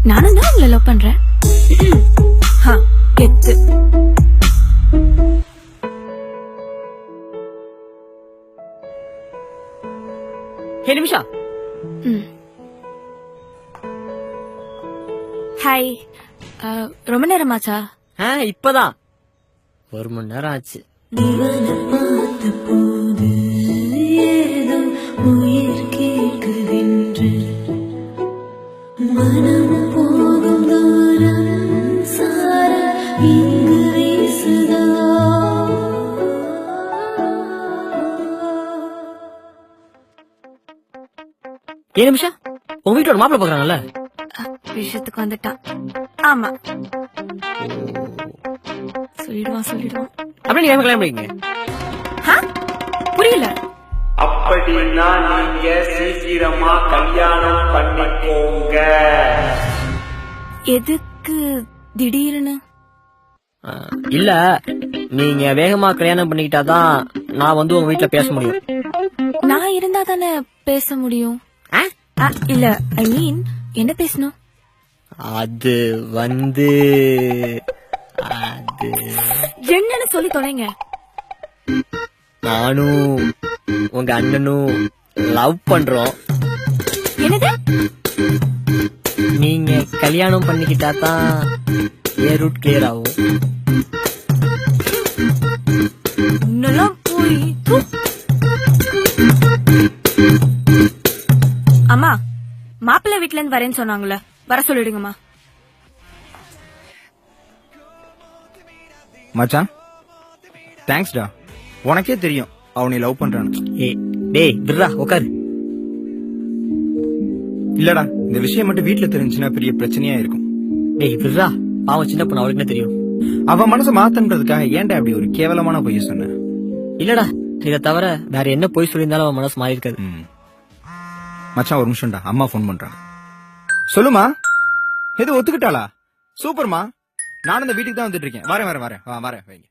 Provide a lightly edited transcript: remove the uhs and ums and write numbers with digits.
நானும் தான் உங்களை லவ் பண்றேன். கெத்து. ஹே நிமிஷா. ஹாய். ரொம்ப நேரமாச்சா? இப்பதான் 1 மணி நேரம் ஆச்சு. ஏ நிமிஷா, உங்க வீட்டோட மாப்பிள்ள பாக்குறாங்கல்ல? விஷயத்துக்கு வந்துட்டான். ஆமா, சொல்லிடுவான். அப்படி நீங்க கல்யாணம் பண்ணிக்கங்க. புரியல. அப்படின்னா நீங்க சீக்கிரமா கல்யாணம் பண்ணிக்கோங்க. எதுக்கு திடீர்னு? இல்ல, நீங்க வேகமா கல்யாணம் பண்ணிக்கிட்டாதான் நான் வந்து உங்க வீட்டுல பேச முடியும். நான் இருந்தா தானே பேச முடியும். இல்ல, ஐ மீன் என்ன பேசணும்? அது வந்து என்னன்னு சொல்லி தொலைங்க. நானும் உங்க அண்ணனும் லவ் பண்றோம். என்னது? நீங்க கல்யாணம் பண்ணிக்கிட்டா தான் என் ரூட் கிளியர் ஆகும். இன்னெல்லாம் போய் அம்மா, மாப்பிள்ளை வீட்டுல இருந்து வரேன்னு சொன்னாங்களே, வர சொல்லிடுங்கம்மா. மச்சான் தேங்க்ஸ்டா. உனக்கே தெரியும் அவனை லவ் பண்றான்னு. டேய் பிர்ரா உட்காரு. இல்லடா, இந்த விஷயம் மட்டும் வீட்டுல தெரிஞ்சுன்னா பெரிய பிரச்சனையா இருக்கும். டேய் பிர்ரா, பாவம் சின்ன பொண்ணு, அவளுக்கு என்ன தெரியும்? அவன் மனசை மாத்தன்றதுக்காக ஏன்டா அப்படி ஒரு கேவலமான பொய்ய சொன்ன? இல்லடா, இதை தவிர வேற என்ன பொய் சொல்லியிருந்தாலும் அவன் மனசு மாறி இருக்காது. மச்சான் ஒரு நிமிஷம்டா, அம்மா போன் பண்றாங்க. சொல்லுமா. எது ஒத்துக்கிட்டாளா? சூப்பர்மா. நானும் இந்த வீட்டுக்கு தான் வந்துட்டு இருக்கேன். வரேன். வைங்க.